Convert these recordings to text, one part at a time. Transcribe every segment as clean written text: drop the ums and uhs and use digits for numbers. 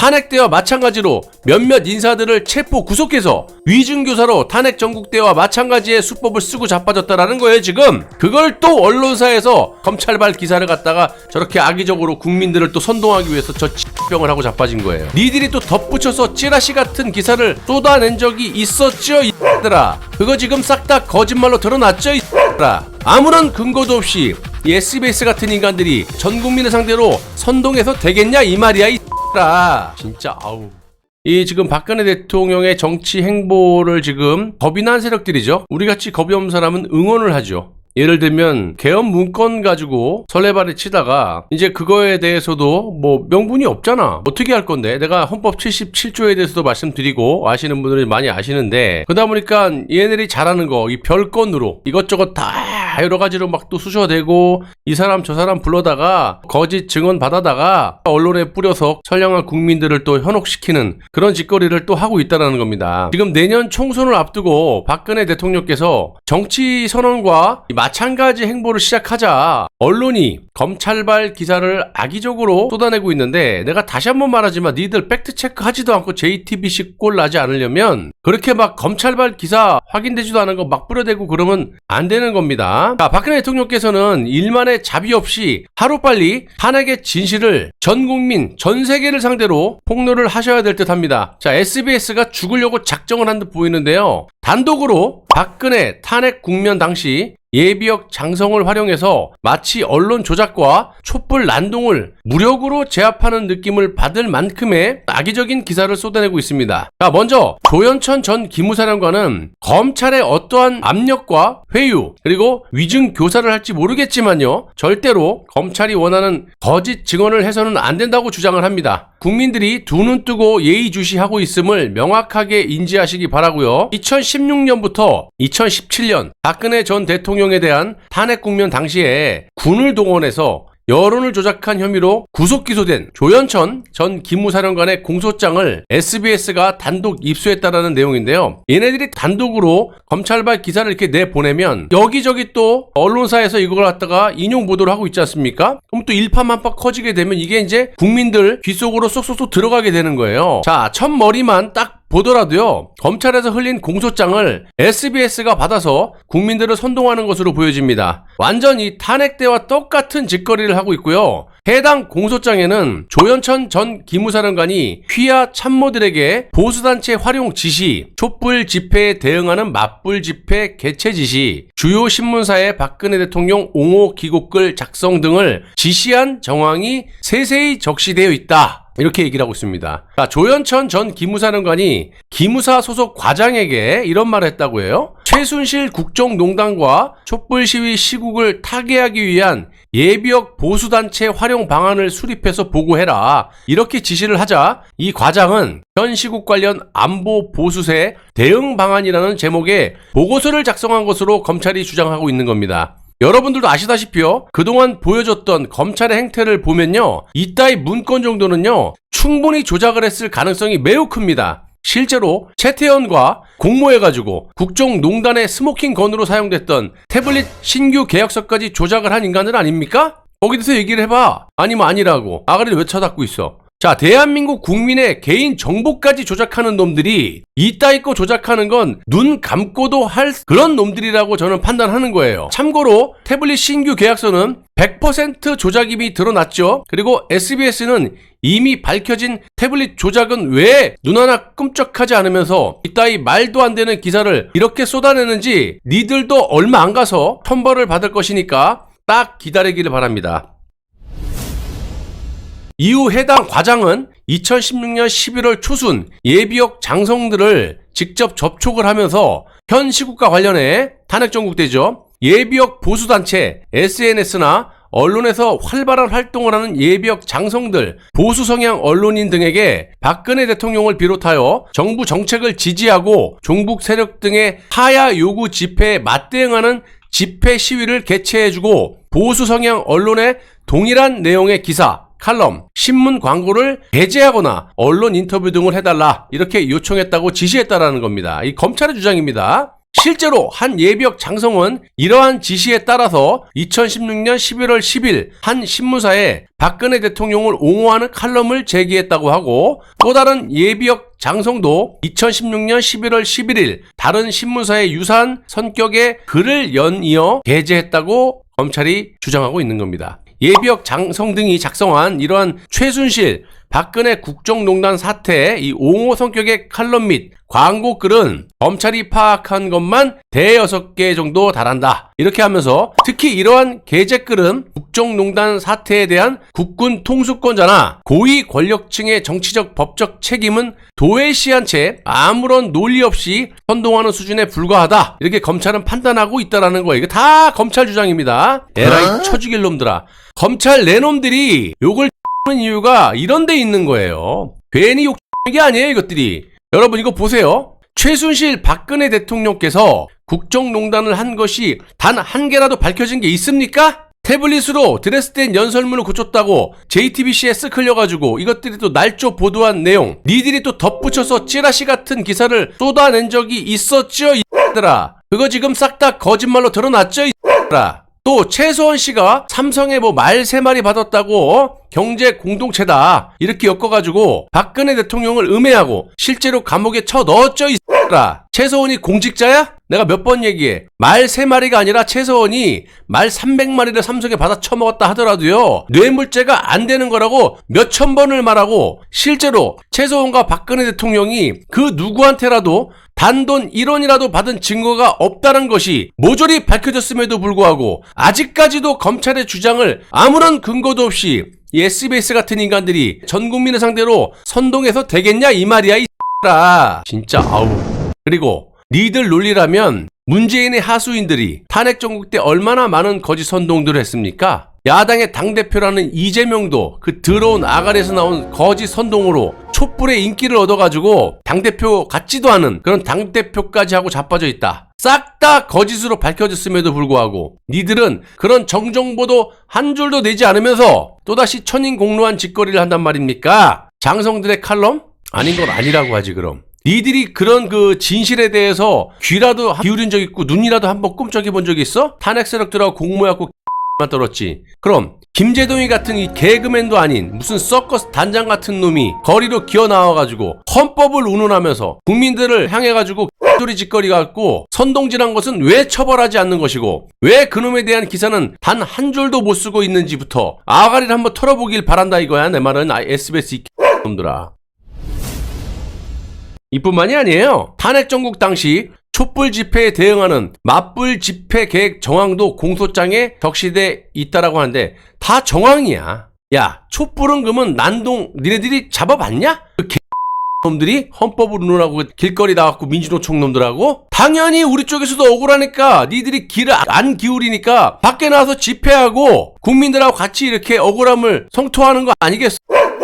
탄핵 때와 마찬가지로 몇몇 인사들을 체포 구속해서 위증교사로 탄핵 전국 때와 마찬가지의 수법을 쓰고 자빠졌다라는 거예요 지금. 그걸 또 언론사에서 검찰발 기사를 갖다가 저렇게 악의적으로 국민들을 또 선동하기 위해서 저 X병을 하고 자빠진 거예요. 니들이 또 덧붙여서 찌라시 같은 기사를 쏟아낸 적이 있었죠 이들아. 그거 지금 싹 다 거짓말로 드러났죠 이들아. 아무런 근거도 없이 이 SBS 같은 인간들이 전 국민을 상대로 선동해서 되겠냐 이 말이야 이들아. 진짜 아우. 이 지금 박근혜 대통령의 정치 행보를 지금 겁이 난 세력들이죠. 우리같이 겁이 없는 사람은 응원을 하죠. 예를 들면 계엄 문건 가지고 설레발을 치다가 이제 그거에 대해서도 뭐 명분이 없잖아. 어떻게 할 건데? 내가 헌법 77조에 대해서도 말씀드리고 아시는 분들이 많이 아시는데 그러다 보니까 얘네들이 잘하는 거 이 별건으로 이것저것 다 여러 가지로 막 또 쑤셔대고 이 사람 저 사람 불러다가 거짓 증언 받아다가 언론에 뿌려서 선량한 국민들을 또 현혹시키는 그런 짓거리를 또 하고 있다는 겁니다. 지금 내년 총선을 앞두고 박근혜 대통령께서 정치 선언과 마찬가지 행보를 시작하자 언론이 검찰발 기사를 악의적으로 쏟아내고 있는데 내가 다시 한번 말하지만 니들 팩트체크 하지도 않고 JTBC 꼴 나지 않으려면 그렇게 막 검찰발 기사 확인되지도 않은 거 막 뿌려대고 그러면 안 되는 겁니다. 자, 박근혜 대통령께서는 일만의 자비 없이 하루빨리 탄핵의 진실을 전 국민, 전 세계를 상대로 폭로를 하셔야 될 듯 합니다. 자, SBS가 죽으려고 작정을 한 듯 보이는데요. 단독으로 박근혜 탄핵 국면 당시 예비역 장성을 활용해서 마치 언론 조작과 촛불 난동을 무력으로 제압하는 느낌을 받을 만큼의 악의적인 기사를 쏟아내고 있습니다. 자, 먼저 조현천 전 기무사령관은 검찰의 어떠한 압력과 회유 그리고 위증 교사를 할지 모르겠지만요, 절대로 검찰이 원하는 거짓 증언을 해서는 안 된다고 주장을 합니다. 국민들이 두 눈 뜨고 예의주시하고 있음을 명확하게 인지하시기 바라고요. 2016년부터 2017년 박근혜 전 대통령에 대한 탄핵 국면 당시에 군을 동원해서 여론을 조작한 혐의로 구속 기소된 조현천 전 기무사령관의 공소장을 SBS가 단독 입수했다라는 내용인데요. 얘네들이 단독으로 검찰발 기사를 이렇게 내보내면 여기저기 또 언론사에서 이걸 갖다가 인용 보도를 하고 있지 않습니까? 그럼 또 일파만파 커지게 되면 이게 이제 국민들 귓속으로 쏙쏙쏙 들어가게 되는 거예요. 자, 첫머리만 딱 보더라도요, 검찰에서 흘린 공소장을 SBS가 받아서 국민들을 선동하는 것으로 보여집니다. 완전히 탄핵 때와 똑같은 짓거리를 하고 있고요. 해당 공소장에는 조현천 전 기무사령관이 휘하 참모들에게 보수단체 활용 지시, 촛불 집회에 대응하는 맞불 집회 개최 지시, 주요 신문사에 박근혜 대통령 옹호 기고글 작성 등을 지시한 정황이 세세히 적시되어 있다. 이렇게 얘기를 하고 있습니다. 자, 조현천 전 기무사령관이 기무사 소속 과장에게 이런 말을 했다고 해요. 최순실 국정농단과 촛불 시위 시국을 타개하기 위한 예비역 보수단체 활용 방안을 수립해서 보고해라. 이렇게 지시를 하자 이 과장은 현 시국 관련 안보 보수세 대응 방안이라는 제목의 보고서를 작성한 것으로 검찰이 주장하고 있는 겁니다. 여러분들도 아시다시피요, 그동안 보여줬던 검찰의 행태를 보면요, 이따위 문건 정도는요 충분히 조작을 했을 가능성이 매우 큽니다. 실제로 최태원과 공모해가지고 국정농단의 스모킹 건으로 사용됐던 태블릿 신규 계약서까지 조작을 한 인간들 아닙니까? 거기 대해서 얘기를 해봐. 아니면 아니라고. 아가리를 왜 쳐닫고 있어? 자, 대한민국 국민의 개인 정보까지 조작하는 놈들이 이따위 거 조작하는 건 눈 감고도 할 그런 놈들이라고 저는 판단하는 거예요. 참고로 태블릿 신규 계약서는 100% 조작임이 드러났죠. 그리고 SBS는 이미 밝혀진 태블릿 조작은 왜 눈 하나 끔찍하지 않으면서 이따위 말도 안 되는 기사를 이렇게 쏟아내는지 니들도 얼마 안 가서 천벌을 받을 것이니까 딱 기다리기를 바랍니다. 이후 해당 과장은 2016년 11월 초순 예비역 장성들을 직접 접촉을 하면서 현 시국과 관련해 탄핵 전국되죠. 예비역 보수단체, SNS나 언론에서 활발한 활동을 하는 예비역 장성들, 보수 성향 언론인 등에게 박근혜 대통령을 비롯하여 정부 정책을 지지하고 종북 세력 등의 하야 요구 집회에 맞대응하는 집회 시위를 개최해주고 보수 성향 언론의 동일한 내용의 기사, 칼럼, 신문 광고를 게재하거나 언론 인터뷰 등을 해달라 이렇게 요청했다고 지시했다라는 겁니다. 이 검찰의 주장입니다. 실제로 한 예비역 장성은 이러한 지시에 따라서 2016년 11월 10일 한 신문사에 박근혜 대통령을 옹호하는 칼럼을 제기했다고 하고, 또 다른 예비역 장성도 2016년 11월 11일 다른 신문사에 유사한 성격의 글을 연이어 게재했다고 검찰이 주장하고 있는 겁니다. 예비역 장성 등이 작성한 이러한 최순실, 박근혜 국정농단 사태의 이 옹호 성격의 칼럼 및 광고 글은 검찰이 파악한 것만 대여섯 개 정도 달한다. 이렇게 하면서 특히 이러한 게재글은 국정농단 사태에 대한 국군 통수권자나 고위 권력층의 정치적 법적 책임은 도외시한 채 아무런 논리 없이 선동하는 수준에 불과하다. 이렇게 검찰은 판단하고 있다라는 거예요. 이거 다 검찰 주장입니다. 에라이 쳐죽일 놈들아. 검찰 내놈들이 욕을 하는 이유가 이런 데 있는 거예요. 괜히 욕 게 아니에요, 이것들이. 여러분 이거 보세요. 최순실 박근혜 대통령께서 국정농단을 한 것이 단 한 개라도 밝혀진 게 있습니까? 태블릿으로 드레스덴 연설문을 고쳤다고 JTBC에 쓱 흘려가지고 이것들이 또 날조 보도한 내용, 니들이 또 덧붙여서 찌라시 같은 기사를 쏟아낸 적이 있었죠, 이들아. 그거 지금 싹 다 거짓말로 드러났죠, 이들아. 또 최소원 씨가 삼성에 뭐 말 3마리 받았다고 경제 공동체다 이렇게 엮어가지고 박근혜 대통령을 음해하고 실제로 감옥에 쳐넣었죠, 이 X라. 최소원이 공직자야? 내가 몇 번 얘기해. 말 3마리가 아니라 최소원이 말 300마리를 삼성에 받아 처먹었다 하더라도요, 뇌물죄가 안 되는 거라고 몇천 번을 말하고, 실제로 최소원과 박근혜 대통령이 그 누구한테라도 단돈 1원이라도 받은 증거가 없다는 것이 모조리 밝혀졌음에도 불구하고 아직까지도 검찰의 주장을 아무런 근거도 없이 이 SBS 같은 인간들이 전 국민을 상대로 선동해서 되겠냐 이 말이야, 이 X라. 진짜 아우. 그리고 니들 논리라면 문재인의 하수인들이 탄핵 정국 때 얼마나 많은 거짓 선동들을 했습니까? 야당의 당대표라는 이재명도 그 더러운 아가리에서 나온 거짓 선동으로 촛불의 인기를 얻어가지고 당대표 같지도 않은 그런 당대표까지 하고 자빠져 있다. 싹 다 거짓으로 밝혀졌음에도 불구하고 니들은 그런 정정보도 한 줄도 내지 않으면서 또다시 천인공노한 짓거리를 한단 말입니까? 장성들의 칼럼? 아닌 건 아니라고 하지 그럼. 니들이 그런 그 진실에 대해서 귀라도 기울인 적 있고 눈이라도 한번 꿈쩍해 본 적 있어? 탄핵 세력들하고 공모해갖고 만 떨었지. 그럼 김재동이 같은 이 개그맨도 아닌 무슨 서커스 단장 같은 놈이 거리로 기어 나와가지고 헌법을 운운하면서 국민들을 향해가지고 소리 짓거리 갖고 선동질한 것은 왜 처벌하지 않는 것이고, 왜 그놈에 대한 기사는 단 한 줄도 못 쓰고 있는지부터 아가리를 한번 털어보길 바란다 이거야. 내 말은 SBS 이 놈들아. 이뿐만이 아니에요. 탄핵 정국 당시 촛불 집회에 대응하는 맞불 집회 계획 정황도 공소장에 적시돼 있다라고 하는데 다 정황이야. 야, 촛불은 그러면 난동 니네들이 잡아봤냐? 그 놈들이 헌법을 운운하고 길거리 나왔고 민주노총 놈들하고? 당연히 우리 쪽에서도 억울하니까 니들이 귀를 안 기울이니까 밖에 나와서 집회하고 국민들하고 같이 이렇게 억울함을 성토하는 거 아니겠어?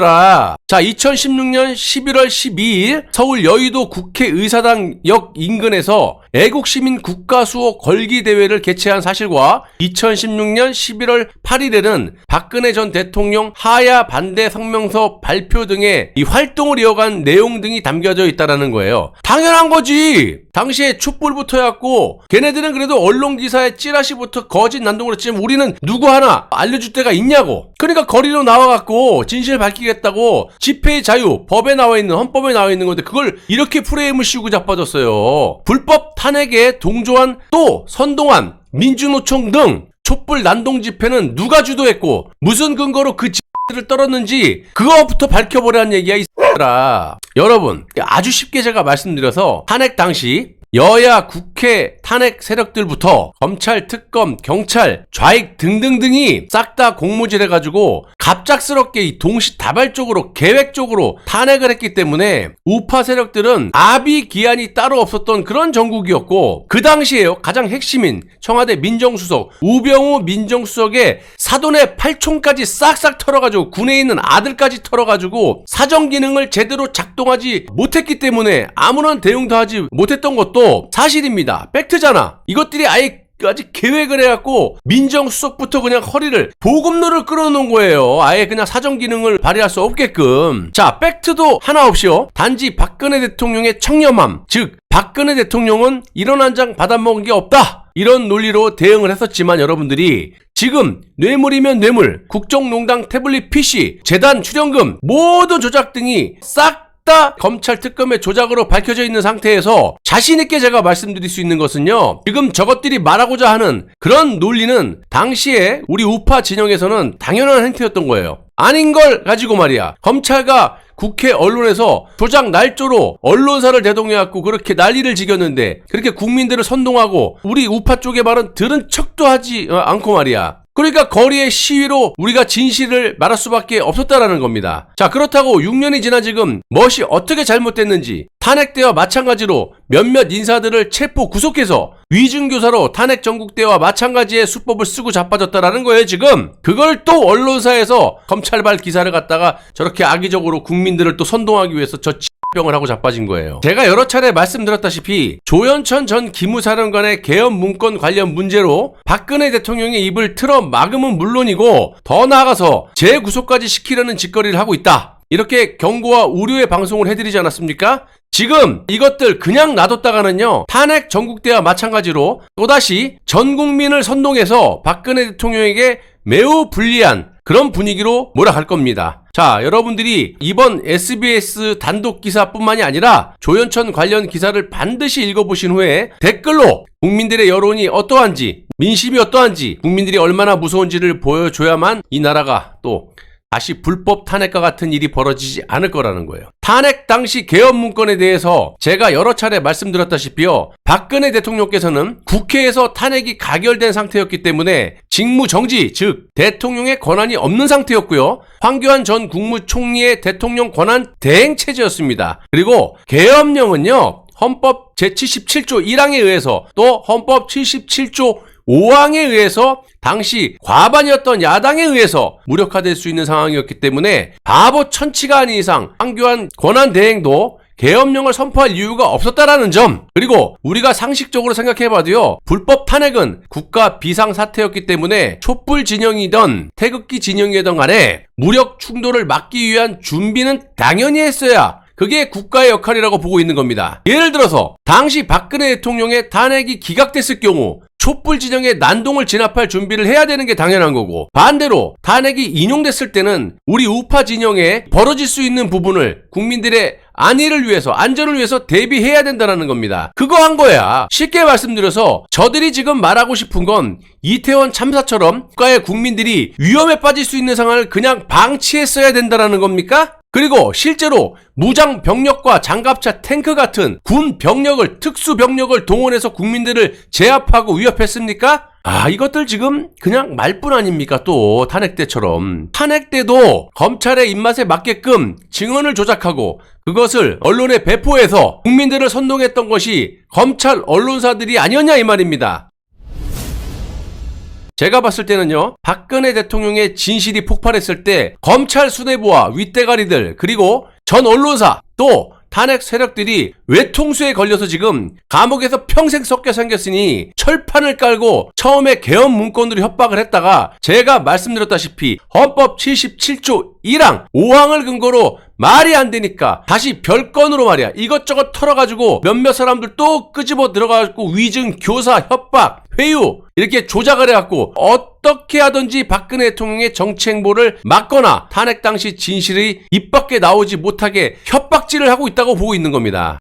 자, 2016년 11월 12일 서울 여의도 국회의사당 역 인근에서 애국시민 국가수호 걸기대회를 개최한 사실과 2016년 11월 8일에는 박근혜 전 대통령 하야 반대 성명서 발표 등의 이 활동을 이어간 내용 등이 담겨져 있다는 거예요. 당연한 거지. 당시에 촛불부터 해갖고 걔네들은 그래도 언론기사에 찌라시부터 거짓 난동을 했지만 우리는 누구 하나 알려줄 데가 있냐고. 그러니까 거리로 나와갖고 진실 밝히겠다고 집회의 자유, 법에 나와있는, 헌법에 나와있는 건데 그걸 이렇게 프레임을 씌우고 자빠졌어요. 불법 탄핵에 동조한 또 선동한 민주노총 등 촛불 난동 집회는 누가 주도했고 무슨 근거로 그 집회를 떨었는지 그거부터 밝혀보라는 얘기야, 이 X들아. 여러분, 아주 쉽게 제가 말씀드려서 탄핵 당시 여야 국회 탄핵 세력들부터 검찰, 특검, 경찰, 좌익 등등등이 싹 다 공모질해가지고 갑작스럽게 이 동시다발적으로 계획적으로 탄핵을 했기 때문에 우파 세력들은 아비기한이 따로 없었던 그런 정국이었고, 그 당시에요 가장 핵심인 청와대 민정수석 우병우 민정수석의 사돈의 팔촌까지 싹싹 털어가지고 군에 있는 아들까지 털어가지고 사정기능을 제대로 작동하지 못했기 때문에 아무런 대응도 하지 못했던 것도 사실입니다. 팩트잖아. 이것들이 아예 까지 계획을 해갖고 민정수석부터 그냥 허리를 보급로를 끌어놓은 거예요. 아예 그냥 사정 기능을 발휘할 수 없게끔. 자, 팩트도 하나 없이요. 단지 박근혜 대통령의 청렴함, 즉 박근혜 대통령은 이런 한 장 받아먹은 게 없다, 이런 논리로 대응을 했었지만, 여러분들이 지금 뇌물이면 뇌물, 국정농단 태블릿 PC, 재단 출연금 모든 조작 등이 싹 다 검찰 특검의 조작으로 밝혀져 있는 상태에서 자신있게 제가 말씀드릴 수 있는 것은요, 지금 저것들이 말하고자 하는 그런 논리는 당시에 우리 우파 진영에서는 당연한 행태였던 거예요. 아닌 걸 가지고 말이야, 검찰과 국회 언론에서 조작 날조로 언론사를 대동해갖고 그렇게 난리를 지겼는데, 그렇게 국민들을 선동하고 우리 우파 쪽의 말은 들은 척도 하지 않고 말이야. 그러니까 거리의 시위로 우리가 진실을 말할 수밖에 없었다라는 겁니다. 자, 그렇다고 6년이 지난 지금 무엇이 어떻게 잘못됐는지, 탄핵 때와 마찬가지로 몇몇 인사들을 체포 구속해서 위증교사로 탄핵 전국 때와 마찬가지의 수법을 쓰고 자빠졌다라는 거예요 지금. 그걸 또 언론사에서 검찰발 기사를 갖다가 저렇게 악의적으로 국민들을 또 선동하기 위해서 저 병을 하고 자빠진 거예요. 제가 여러 차례 말씀드렸다시피 조현천 전 기무사령관의 계엄 문건 관련 문제로 박근혜 대통령의 입을 틀어 막음은 물론이고 더 나아가서 재구속까지 시키려는 짓거리를 하고 있다, 이렇게 경고와 우려의 방송을 해드리지 않았습니까? 지금 이것들 그냥 놔뒀다가는요, 탄핵 전국대와 마찬가지로 또다시 전 국민을 선동해서 박근혜 대통령에게 매우 불리한 그런 분위기로 몰아갈 겁니다. 자, 여러분들이 이번 SBS 단독 기사뿐만이 아니라 조현천 관련 기사를 반드시 읽어보신 후에 댓글로 국민들의 여론이 어떠한지, 민심이 어떠한지, 국민들이 얼마나 무서운지를 보여줘야만 이 나라가 또 다시 불법 탄핵과 같은 일이 벌어지지 않을 거라는 거예요. 탄핵 당시 계엄 문건에 대해서 제가 여러 차례 말씀드렸다시피요, 박근혜 대통령께서는 국회에서 탄핵이 가결된 상태였기 때문에 직무정지, 즉 대통령의 권한이 없는 상태였고요, 황교안 전 국무총리의 대통령 권한 대행 체제였습니다. 그리고 계엄령은요, 헌법 제77조 1항에 의해서 또 헌법 77조 5항에 의해서 당시 과반이었던 야당에 의해서 무력화될 수 있는 상황이었기 때문에 바보 천치가 아닌 이상 황교안 권한 대행도 계엄령을 선포할 이유가 없었다라는 점, 그리고 우리가 상식적으로 생각해봐도요, 불법 탄핵은 국가 비상사태였기 때문에 촛불 진영이든 태극기 진영이든 간에 무력 충돌을 막기 위한 준비는 당연히 했어야 그게 국가의 역할이라고 보고 있는 겁니다. 예를 들어서 당시 박근혜 대통령의 탄핵이 기각됐을 경우 촛불 진영의 난동을 진압할 준비를 해야 되는 게 당연한 거고, 반대로 탄핵이 인용됐을 때는 우리 우파 진영에 벌어질 수 있는 부분을 국민들의 안위를 위해서, 안전을 위해서 대비해야 된다는 겁니다. 그거 한 거야. 쉽게 말씀드려서 저들이 지금 말하고 싶은 건 이태원 참사처럼 국가의 국민들이 위험에 빠질 수 있는 상황을 그냥 방치했어야 된다는 겁니까? 그리고 실제로 무장 병력과 장갑차, 탱크 같은 군 병력을, 특수 병력을 동원해서 국민들을 제압하고 위협했습니까? 아, 이것들 지금 그냥 말뿐 아닙니까? 또 탄핵 때처럼. 탄핵 때도 검찰의 입맛에 맞게끔 증언을 조작하고 그것을 언론에 배포해서 국민들을 선동했던 것이 검찰 언론사들이 아니었냐 이 말입니다. 제가 봤을 때는요, 박근혜 대통령의 진실이 폭발했을 때 검찰 수뇌부와 윗대가리들, 그리고 전 언론사, 또 탄핵 세력들이 외통수에 걸려서 지금 감옥에서 평생 썩게 생겼으니 철판을 깔고 처음에 계엄 문건으로 협박을 했다가 제가 말씀드렸다시피 헌법 77조 1항 5항을 근거로 말이 안 되니까 다시 별건으로 말이야 이것저것 털어가지고 몇몇 사람들 또 끄집어 들어가지고 위증, 교사, 협박, 회유 이렇게 조작을 해갖고 어떻게 하든지 박근혜 대통령의 정치 행보를 막거나 탄핵 당시 진실이 입 밖에 나오지 못하게 협박질을 하고 있다고 보고 있는 겁니다.